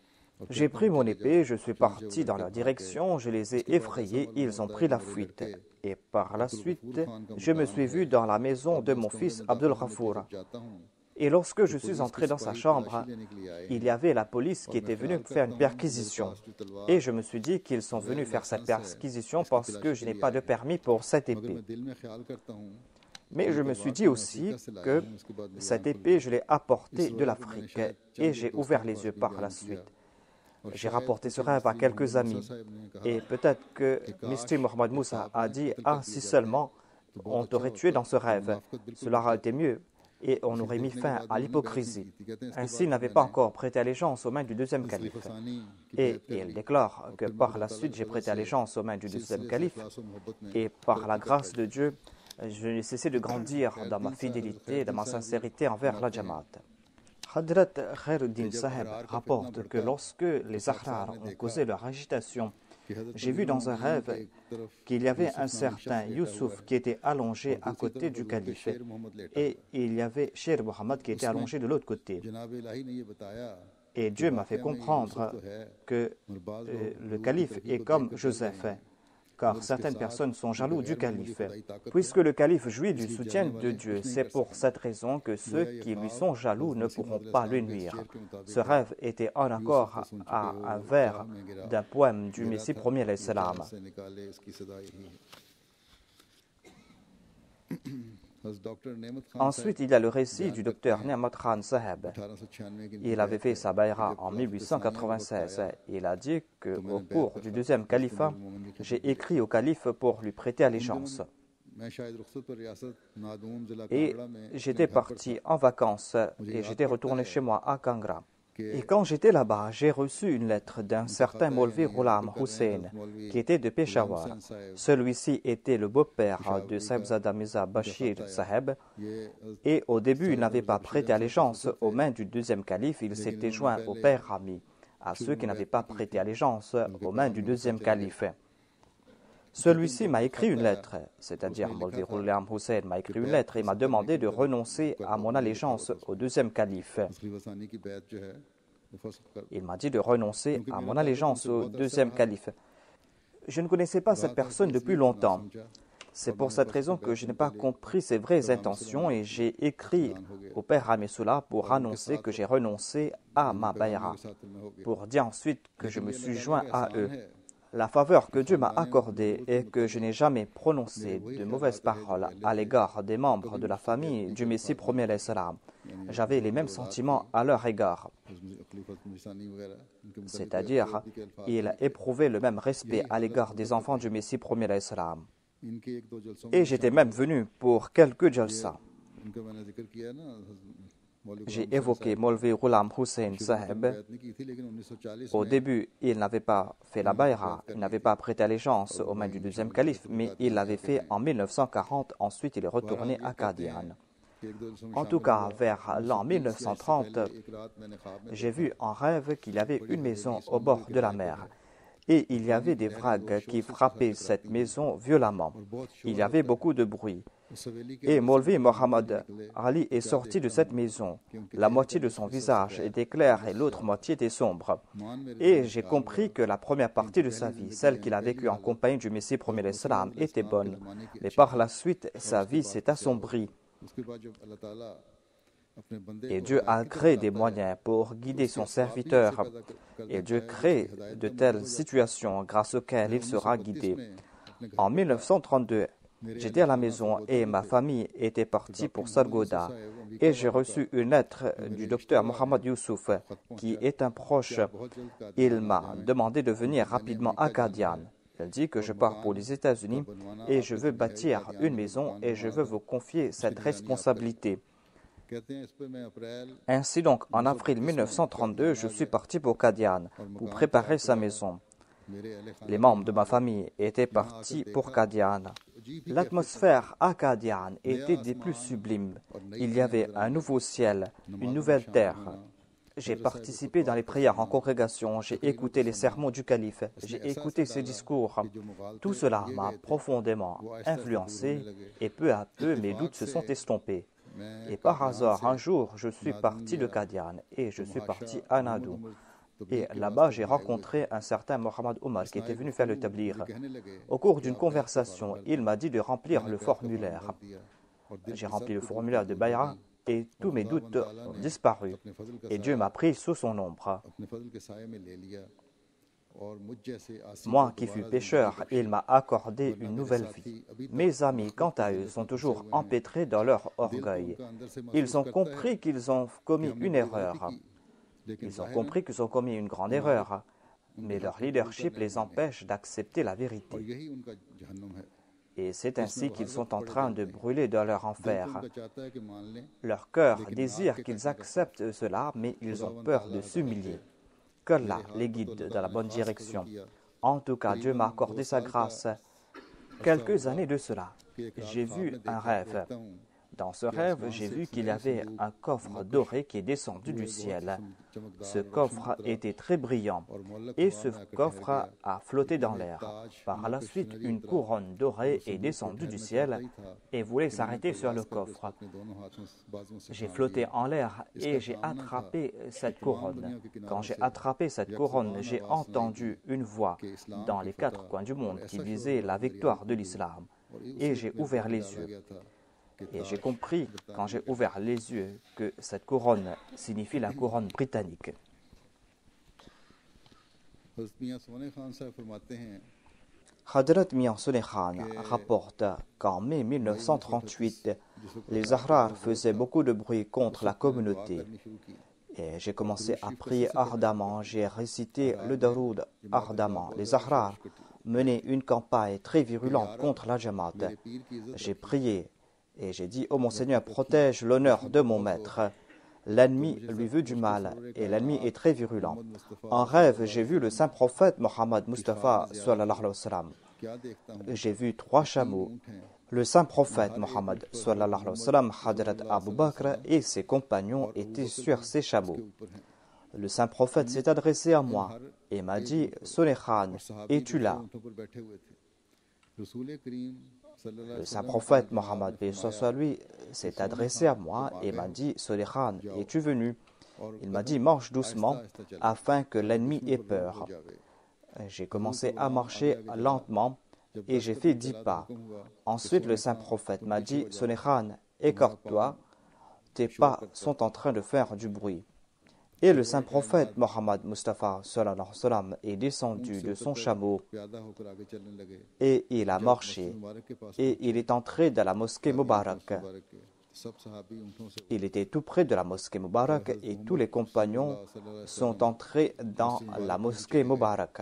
J'ai pris mon épée, je suis parti dans leur direction, je les ai effrayés, ils ont pris la fuite. Et par la suite, je me suis vu dans la maison de mon fils Abdul Ghafour. Et lorsque je suis entré dans sa chambre, il y avait la police qui était venue faire une perquisition. Et je me suis dit qu'ils sont venus faire cette perquisition parce que je n'ai pas de permis pour cette épée. Mais je me suis dit aussi que cette épée, je l'ai apportée de l'Afrique et j'ai ouvert les yeux par la suite. J'ai rapporté ce rêve à quelques amis et peut-être que Mr. Mohammed Moussa a dit « Ah, si seulement on t'aurait tué dans ce rêve, cela aurait été mieux. » Et on aurait mis fin à l'hypocrisie. Ainsi, il n'avait pas encore prêté allégeance aux mains du deuxième calife. Et il déclare que par la suite, j'ai prêté allégeance aux mains du deuxième calife. Et par la grâce de Dieu, je n'ai cessé de grandir dans ma fidélité, dans ma sincérité envers la Jamaat. Hadrat Khairuddin Saheb rapporte que lorsque les Ahrar ont causé leur agitation, j'ai vu dans un rêve qu'il y avait un certain Youssouf qui était allongé à côté du calife et il y avait Sher Mohammed qui était allongé de l'autre côté. Et Dieu m'a fait comprendre que le calife est comme Joseph, car certaines personnes sont jaloux du calife. Puisque le calife jouit du soutien de Dieu, c'est pour cette raison que ceux qui lui sont jaloux ne pourront pas lui nuire. Ce rêve était en accord à un vers d'un poème du Messie premier alayhi salam. Ensuite, il y a le récit du docteur Neamat Khan Saheb. Il avait fait sa bayra en 1896. Il a dit qu'au cours du deuxième califat, j'ai écrit au calife pour lui prêter allégeance. Et j'étais parti en vacances et j'étais retourné chez moi à Kangra. Et quand j'étais là-bas, j'ai reçu une lettre d'un certain Maulvi Ghulam Hussein qui était de Peshawar. Celui-ci était le beau-père de Sahibzada Mirza Bashir Saheb et au début il n'avait pas prêté allégeance aux mains du deuxième calife, il s'était joint au père Rami, à ceux qui n'avaient pas prêté allégeance aux mains du deuxième calife. Celui-ci m'a écrit une lettre, c'est-à-dire Maulvi Ghulam Hussein m'a écrit une lettre et m'a demandé de renoncer à mon allégeance au deuxième calife. Il m'a dit de renoncer à mon allégeance au deuxième calife. Je ne connaissais pas cette personne depuis longtemps. C'est pour cette raison que je n'ai pas compris ses vraies intentions et j'ai écrit au père Ramessoula pour annoncer que j'ai renoncé à ma bayra, pour dire ensuite que je me suis joint à eux. La faveur que Dieu m'a accordée est que je n'ai jamais prononcé de mauvaises paroles à l'égard des membres de la famille du Messie premier alayhi salam. J'avais les mêmes sentiments à leur égard. C'est-à-dire, il éprouvait le même respect à l'égard des enfants du Messie premier alayhi salam. Et j'étais même venu pour quelques jalsa. J'ai évoqué Maulvi Ghulam Hussein Saheb. Au début, il n'avait pas fait la bayra, il n'avait pas prêté allégeance aux mains du deuxième calife, mais il l'avait fait en 1940. Ensuite, il est retourné à Qadian. En tout cas, vers l'an 1930, j'ai vu en rêve qu'il y avait une maison au bord de la mer. Et il y avait des vagues qui frappaient cette maison violemment. Il y avait beaucoup de bruit. Et Maulvi Mohammed Ali est sorti de cette maison. La moitié de son visage était clair et l'autre moitié était sombre. Et j'ai compris que la première partie de sa vie, celle qu'il a vécue en compagnie du Messie premier l'Islam, était bonne. Mais par la suite, sa vie s'est assombrie. Et Dieu a créé des moyens pour guider son serviteur. Et Dieu crée de telles situations grâce auxquelles il sera guidé. En 1932, j'étais à la maison et ma famille était partie pour Sargoda. Et j'ai reçu une lettre du docteur Mohamed Youssouf, qui est un proche. Il m'a demandé de venir rapidement à Qadian. Il dit que je pars pour les États-Unis et je veux bâtir une maison et je veux vous confier cette responsabilité. Ainsi donc, en avril 1932, je suis parti pour Qadian pour préparer sa maison. Les membres de ma famille étaient partis pour Qadian. L'atmosphère à Qadian était des plus sublimes. Il y avait un nouveau ciel, une nouvelle terre. J'ai participé dans les prières en congrégation, j'ai écouté les sermons du calife, j'ai écouté ses discours. Tout cela m'a profondément influencé et peu à peu mes doutes se sont estompés. Et par hasard, un jour, je suis parti de Qadian et je suis parti à Nadou. Et là-bas, j'ai rencontré un certain Mohamed Omar qui était venu faire le tablir. Au cours d'une conversation, il m'a dit de remplir le formulaire. J'ai rempli le formulaire de Bayra et tous mes doutes ont disparu. Et Dieu m'a pris sous son ombre. Moi qui fus pécheur, il m'a accordé une nouvelle vie. Mes amis, quant à eux, sont toujours empêtrés dans leur orgueil. Ils ont compris qu'ils ont commis une erreur. Ils ont compris qu'ils ont commis une grande erreur. Mais leur leadership les empêche d'accepter la vérité. Et c'est ainsi qu'ils sont en train de brûler dans leur enfer. Leur cœur désire qu'ils acceptent cela, mais ils ont peur de s'humilier. Qu'Allah les guide dans la bonne direction. En tout cas, Dieu m'a accordé sa grâce. Quelques années de cela, j'ai vu un rêve. Dans ce rêve, j'ai vu qu'il y avait un coffre doré qui est descendu du ciel. Ce coffre était très brillant et ce coffre a flotté dans l'air. Par la suite, une couronne dorée est descendue du ciel et voulait s'arrêter sur le coffre. J'ai flotté en l'air et j'ai attrapé cette couronne. Quand j'ai attrapé cette couronne, j'ai entendu une voix dans les quatre coins du monde qui disait la victoire de l'islam. Et j'ai ouvert les yeux. Et j'ai compris, quand j'ai ouvert les yeux, que cette couronne signifie la couronne britannique. Hadrat Mian Soleil Khan rapporte qu'en mai 1938, les Ahrar faisaient beaucoup de bruit contre la communauté. Et j'ai commencé à prier ardemment, j'ai récité le Daroud ardemment. Les Ahrar menaient une campagne très virulente contre la Jamaat. J'ai prié. Et j'ai dit, ô mon Seigneur, protège l'honneur de mon maître. L'ennemi lui veut du mal et l'ennemi est très virulent. En rêve, j'ai vu le saint prophète Mohammed Mustafa sallallahu alayhi wa sallam. J'ai vu 3 chameaux. Le saint prophète Mohammed sallallahu alayhi wa sallam, Hadrat Abu Bakr et ses compagnons étaient sur ces chameaux. Le saint prophète s'est adressé à moi et m'a dit, Soleil Khan, es-tu là? Le saint prophète Mohammed lui s'est adressé à moi et m'a dit, Soleil Khan, es-tu venu? Il m'a dit, marche doucement afin que l'ennemi ait peur. J'ai commencé à marcher lentement et j'ai fait 10 pas. Ensuite, le saint prophète m'a dit, Soleil Khan, écarte-toi, tes pas sont en train de faire du bruit. Et le saint prophète Mohammed Mustafa sallallahu alayhi wa sallam est descendu de son chameau et il a marché et il est entré dans la mosquée Mubarak. Il était tout près de la mosquée Moubarak et tous les compagnons sont entrés dans la mosquée Moubarak.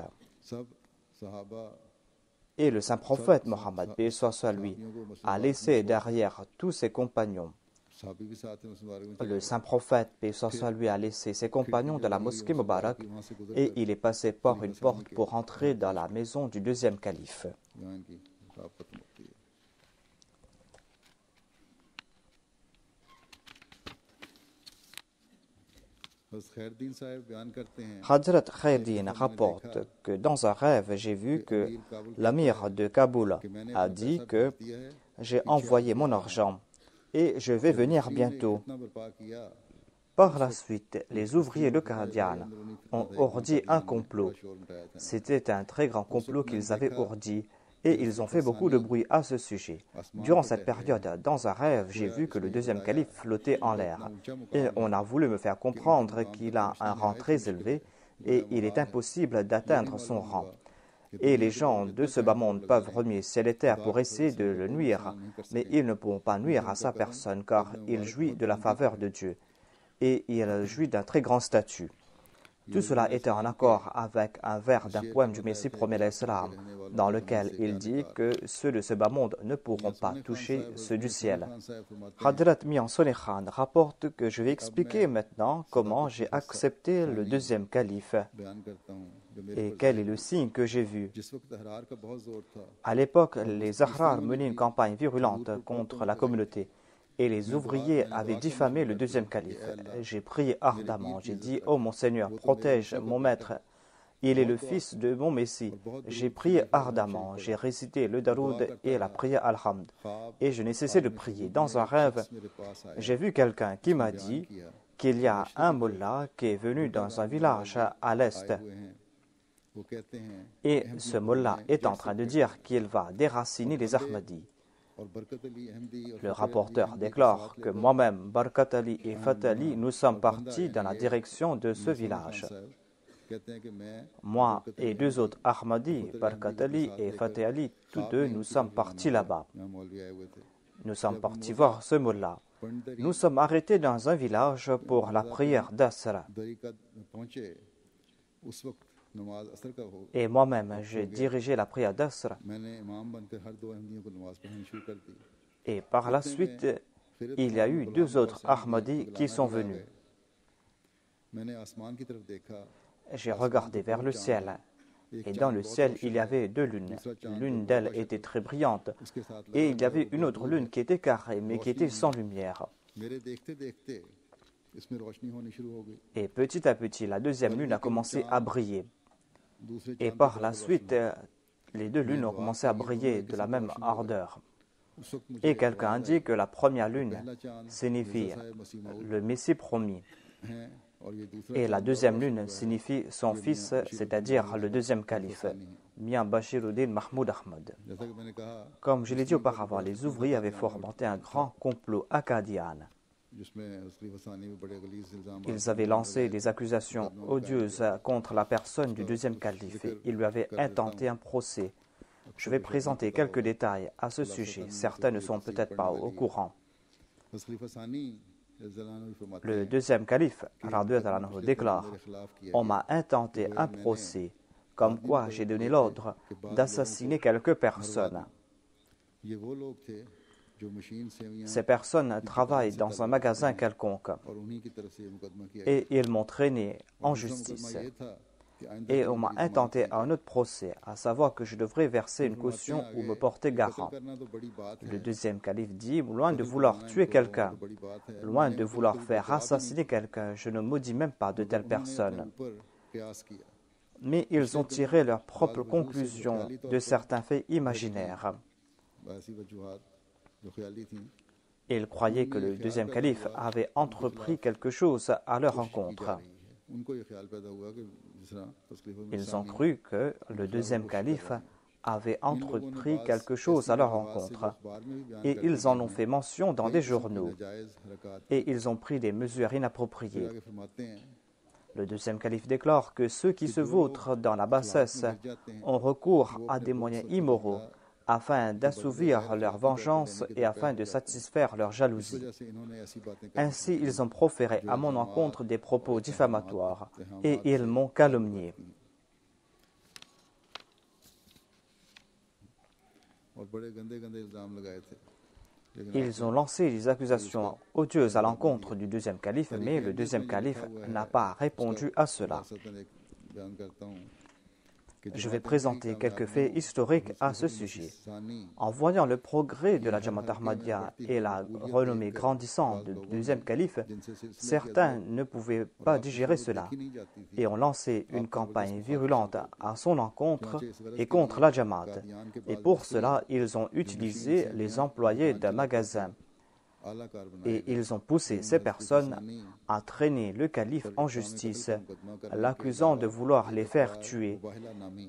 Et le saint prophète Mohammed, paix soit sur lui, a laissé derrière tous ses compagnons. Le saint prophète, paix soit sur lui, a laissé ses compagnons de la mosquée Moubarak et il est passé par une porte pour entrer dans la maison du deuxième calife. Hadrat Khairdin rapporte que dans un rêve, j'ai vu que l'amir de Kaboul a dit que j'ai envoyé mon argent et je vais venir bientôt. Par la suite, les ouvriers de Qadian ont ourdi un complot. C'était un très grand complot qu'ils avaient ourdi et ils ont fait beaucoup de bruit à ce sujet. Durant cette période, dans un rêve, j'ai vu que le deuxième calife flottait en l'air et on a voulu me faire comprendre qu'il a un rang très élevé et il est impossible d'atteindre son rang. Et les gens de ce bas monde peuvent remuer ciel et terre pour essayer de le nuire, mais ils ne pourront pas nuire à sa personne car il jouit de la faveur de Dieu et il jouit d'un très grand statut. Tout cela était en accord avec un vers d'un poème du Messie premier l'Islam, dans lequel il dit que ceux de ce bas monde ne pourront pas toucher ceux du ciel. Hadrat Mian Soni Khan rapporte que je vais expliquer maintenant comment j'ai accepté le deuxième calife et quel est le signe que j'ai vu. À l'époque, les Ahrar menaient une campagne virulente contre la communauté et les ouvriers avaient diffamé le deuxième calife. J'ai prié ardemment, j'ai dit « Oh mon Seigneur, protège mon maître, il est le fils de mon Messie. » J'ai prié ardemment, j'ai récité le Daroud et la prière Al-Hamd et je n'ai cessé de prier. Dans un rêve, j'ai vu quelqu'un qui m'a dit qu'il y a un mullah qui est venu dans un village à l'est et ce mullah est en train de dire qu'il va déraciner les Ahmadis. Le rapporteur déclare que moi-même, Barkat Ali et Fateh Ali, nous sommes partis dans la direction de ce village. Moi et deux autres Ahmadis, Barkat Ali et Fateh Ali, tous deux, nous sommes partis là-bas. Nous sommes partis voir ce mullah. Nous sommes arrêtés dans un village pour la prière d'Asr. Et moi-même, j'ai dirigé la prière d'Asr. Et par la suite, il y a eu deux autres Ahmadis qui sont venus. J'ai regardé vers le ciel. Et dans le ciel, il y avait deux lunes. L'une d'elles était très brillante. Et il y avait une autre lune qui était carrée, mais qui était sans lumière. Et petit à petit, la deuxième lune a commencé à briller. Et par la suite, les deux lunes ont commencé à briller de la même ardeur. Et quelqu'un a dit que la première lune signifie le Messie promis. Et la deuxième lune signifie son fils, c'est-à-dire le deuxième calife, Mian Bashiruddin Mahmoud Ahmad. Comme je l'ai dit auparavant, les ouvriers avaient fomenté un grand complot à Qadian. Ils avaient lancé des accusations odieuses contre la personne du deuxième calife. Ils lui avaient intenté un procès. Je vais présenter quelques détails à ce sujet. Certains ne sont peut-être pas au courant. Le deuxième calife, radhiyallahu anhu, déclare « On m'a intenté un procès, comme quoi j'ai donné l'ordre d'assassiner quelques personnes. » Ces personnes travaillent dans un magasin quelconque et ils m'ont traîné en justice. Et on m'a intenté un autre procès, à savoir que je devrais verser une caution ou me porter garant. Le deuxième calife dit, loin de vouloir tuer quelqu'un, loin de vouloir faire assassiner quelqu'un, je ne maudis même pas de telles personnes. Mais ils ont tiré leurs propres conclusions de certains faits imaginaires. Ils croyaient que le deuxième calife avait entrepris quelque chose à leur rencontre. Ils ont cru que le deuxième calife avait entrepris quelque chose à leur rencontre et ils en ont fait mention dans des journaux et ils ont pris des mesures inappropriées. Le deuxième calife déclare que ceux qui se vautrent dans la bassesse ont recours à des moyens immoraux afin d'assouvir leur vengeance et afin de satisfaire leur jalousie. Ainsi, ils ont proféré à mon encontre des propos diffamatoires et ils m'ont calomnié. Ils ont lancé des accusations odieuses à l'encontre du deuxième calife, mais le deuxième calife n'a pas répondu à cela. Je vais présenter quelques faits historiques à ce sujet. En voyant le progrès de la Jamaat Ahmadiyya et la renommée grandissante du deuxième calife, certains ne pouvaient pas digérer cela et ont lancé une campagne virulente à son encontre et contre la Jamaat. Et pour cela, ils ont utilisé les employés d'un magasin et ils ont poussé ces personnes à traîner le calife en justice, l'accusant de vouloir les faire tuer.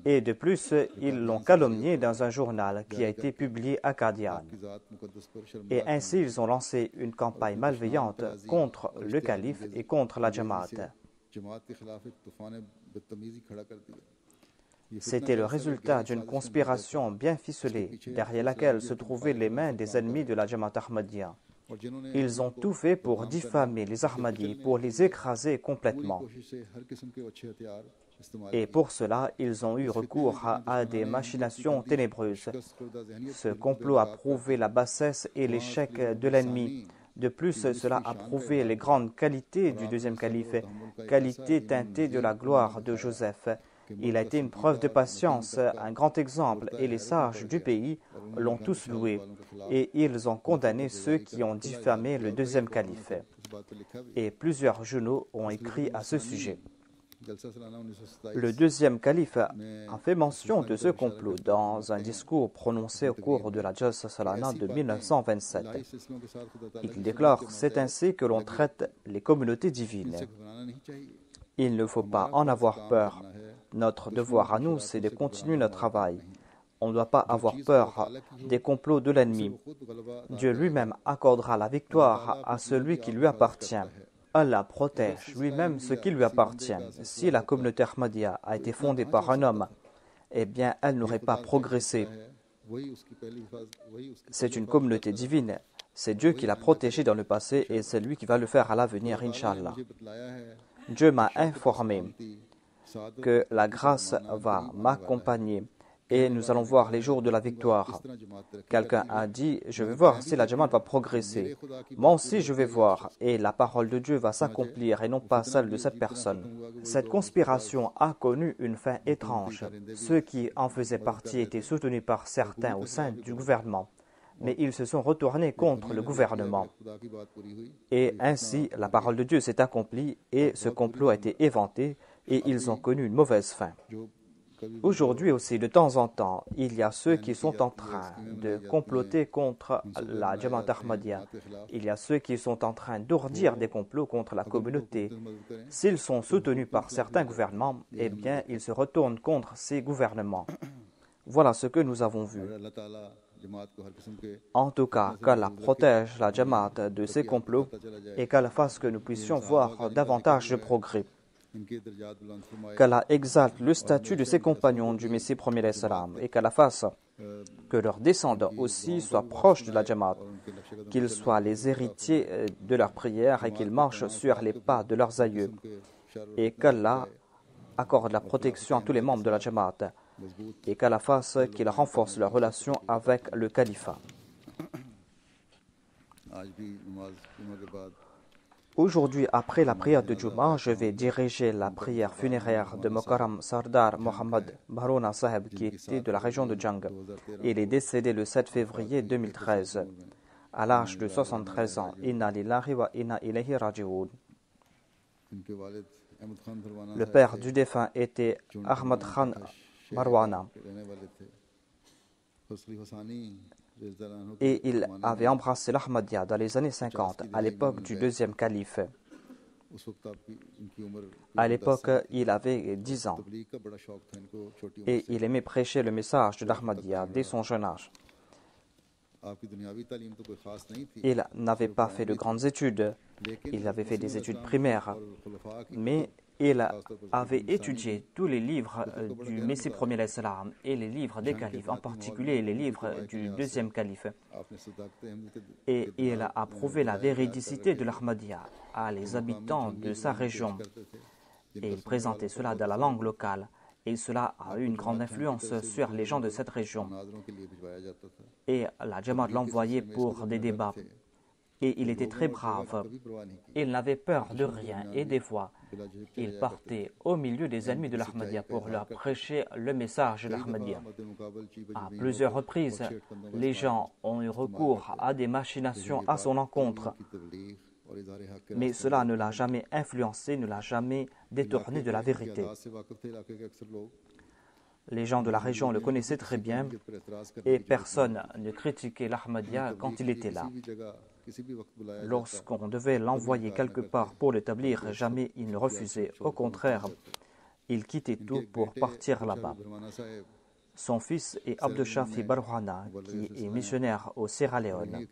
Et de plus, ils l'ont calomnié dans un journal qui a été publié à Qadian. Et ainsi, ils ont lancé une campagne malveillante contre le calife et contre la Jamaat. C'était le résultat d'une conspiration bien ficelée, derrière laquelle se trouvaient les mains des ennemis de la Jamaat Ahmadiyya. Ils ont tout fait pour diffamer les Ahmadis, pour les écraser complètement. Et pour cela, ils ont eu recours à des machinations ténébreuses. Ce complot a prouvé la bassesse et l'échec de l'ennemi. De plus, cela a prouvé les grandes qualités du deuxième calife, qualités teintées de la gloire de Joseph. Il a été une preuve de patience, un grand exemple, et les sages du pays l'ont tous loué. Et ils ont condamné ceux qui ont diffamé le deuxième calife. Et plusieurs journaux ont écrit à ce sujet. Le deuxième calife a fait mention de ce complot dans un discours prononcé au cours de la Jalsa Salana de 1927. Il déclare « C'est ainsi que l'on traite les communautés divines. Il ne faut pas en avoir peur. Notre devoir à nous, c'est de continuer notre travail. On ne doit pas avoir peur des complots de l'ennemi. Dieu lui-même accordera la victoire à celui qui lui appartient. Allah protège lui-même ce qui lui appartient. Si la communauté Ahmadiyya a été fondée par un homme, eh bien, elle n'aurait pas progressé. C'est une communauté divine. C'est Dieu qui l'a protégée dans le passé et c'est lui qui va le faire à l'avenir, Inch'Allah. Dieu m'a informé que la grâce va m'accompagner et nous allons voir les jours de la victoire. Quelqu'un a dit, je vais voir si la Jamaat va progresser. Moi aussi je vais voir et la parole de Dieu va s'accomplir et non pas celle de cette personne. Cette conspiration a connu une fin étrange. Ceux qui en faisaient partie étaient soutenus par certains au sein du gouvernement, mais ils se sont retournés contre le gouvernement. Et ainsi, la parole de Dieu s'est accomplie et ce complot a été éventé et ils ont connu une mauvaise fin. Aujourd'hui aussi, de temps en temps, il y a ceux qui sont en train de comploter contre la Jamaat Ahmadiyya. Il y a ceux qui sont en train d'ourdir des complots contre la communauté. S'ils sont soutenus par certains gouvernements, eh bien, ils se retournent contre ces gouvernements. Voilà ce que nous avons vu. En tout cas, qu'Allah protège la Jamaat de ces complots et qu'Allah fasse que nous puissions voir davantage de progrès. Qu'Allah exalte le statut de ses compagnons du Messie premier salam et qu'Allah fasse que leurs descendants aussi soient proches de la Jamaat, qu'ils soient les héritiers de leurs prières et qu'ils marchent sur les pas de leurs aïeux et qu'Allah accorde la protection à tous les membres de la Jamaat et qu'Allah fasse qu'il renforce leur relation avec le califat. Aujourd'hui, après la prière de Juma, je vais diriger la prière funéraire de Mokaram Sardar Mohammad Barona Saheb qui était de la région de Jang. Il est décédé le 7 février 2013 à l'âge de 73 ans. Inna lillahi wa inna ilayhi raji'un. Le père du défunt était Ahmad Khan Marwana et il avait embrassé l'Ahmadiyya dans les années 50, à l'époque du deuxième calife. À l'époque, il avait 10 ans et il aimait prêcher le message de l'Ahmadiyya dès son jeune âge. Il n'avait pas fait de grandes études, il avait fait des études primaires, mais Il avait étudié tous les livres du Messie premier alayhi salam et les livres des califes, en particulier les livres du deuxième calife. Et il a approuvé la véridicité de l'Ahmadiyya à les habitants de sa région. Et il présentait cela dans la langue locale. Et cela a eu une grande influence sur les gens de cette région. Et la Jamaat l'envoyait pour des débats. Et il était très brave. Il n'avait peur de rien. Et des fois, il partait au milieu des ennemis de l'Ahmadiyya pour leur prêcher le message de l'Ahmadiyya. À plusieurs reprises, les gens ont eu recours à des machinations à son encontre. Mais cela ne l'a jamais influencé, ne l'a jamais détourné de la vérité. Les gens de la région le connaissaient très bien et personne ne critiquait l'Ahmadiyya quand il était là. Lorsqu'on devait l'envoyer quelque part pour l'établir, jamais il ne refusait. Au contraire, il quittait tout pour partir là-bas. Son fils est Abdul Shafi Barhana, qui est missionnaire au Sierra Leone.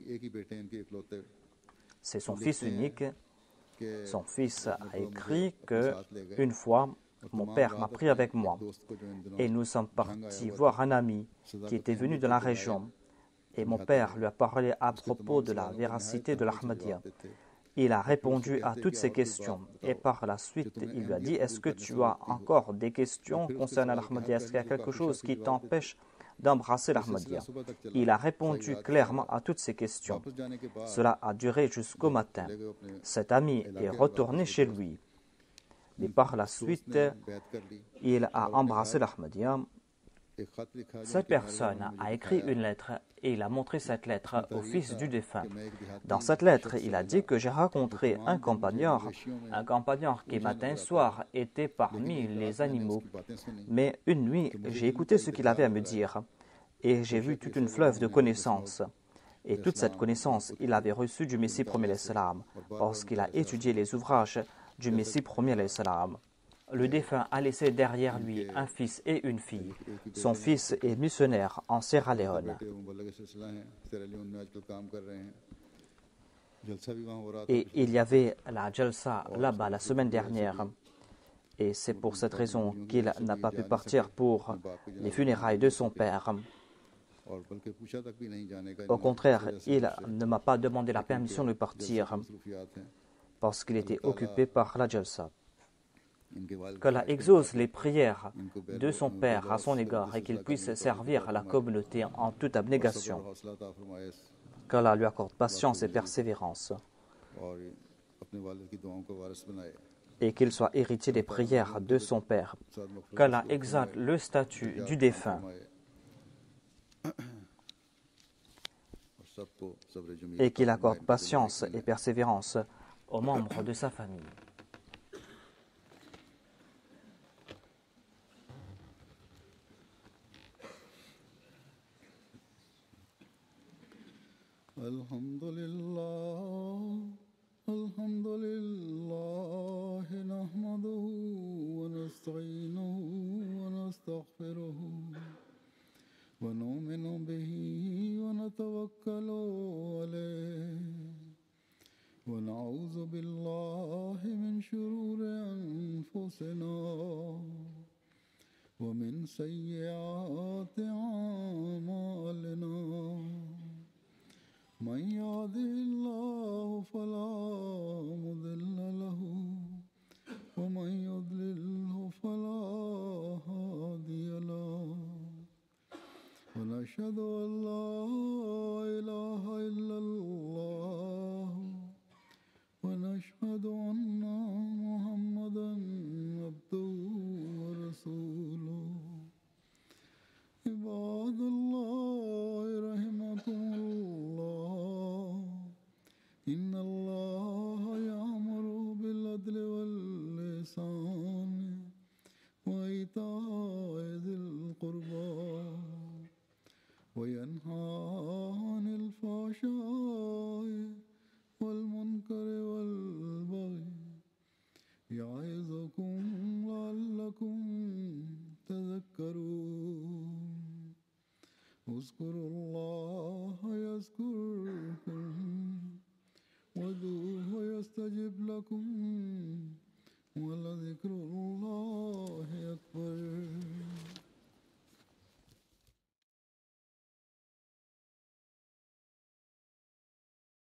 C'est son fils unique. Son fils a écrit qu'une fois, mon père m'a pris avec moi et nous sommes partis voir un ami qui était venu de la région. Et mon père lui a parlé à propos de la véracité de l'Ahmadiyya. Il a répondu à toutes ces questions. Et par la suite, il lui a dit, est-ce que tu as encore des questions concernant l'Ahmadiyya? Est-ce qu'il y a quelque chose qui t'empêche d'embrasser l'Ahmadiyya? Il a répondu clairement à toutes ces questions. Cela a duré jusqu'au matin. Cet ami est retourné chez lui. Et par la suite, il a embrassé l'Ahmadiyya. Cette personne a écrit une lettre et il a montré cette lettre au fils du défunt. Dans cette lettre, il a dit que j'ai rencontré un compagnon qui matin et soir était parmi les animaux. Mais une nuit, j'ai écouté ce qu'il avait à me dire et j'ai vu toute une fleuve de connaissances. Et toute cette connaissance, il avait reçu du Messie premier salam lorsqu'il a étudié les ouvrages du Messie premier salam. Le défunt a laissé derrière lui un fils et une fille. Son fils est missionnaire en Sierra Leone. Et il y avait la Jalsa là-bas la semaine dernière. Et c'est pour cette raison qu'il n'a pas pu partir pour les funérailles de son père. Au contraire, il ne m'a pas demandé la permission de partir parce qu'il était occupé par la Jalsa. Qu'Allah exauce les prières de son père à son égard et qu'il puisse servir à la communauté en toute abnégation. Qu'Allah lui accorde patience et persévérance et qu'il soit héritier des prières de son père. Qu'Allah exalte le statut du défunt et qu'il accorde patience et persévérance aux membres de sa famille. Alhamdulillah, nahmaduhu wa nasta'inuhu wa nastaghfiruhu wa nu'minu bihi wa natawakkalu alayhi wa na'udhu billahi min shururi anfusina wa min sayyiati a'malina. من يهده الله فلا مضل له ومن يضلله فلا هادي له ونشهد أن لا إله إلا الله ونشهد أن محمدا عبده ورسوله عباد الله رحمكم الله إن الله يأمر بالعدل والإحسان وإيتاء ذي القربى وينهى عن الفحشاء والمنكر والبغي يعظكم لعلكم تذكرون اذكروا الله يذكركم وادعوه يستجب لكم ولذكر الله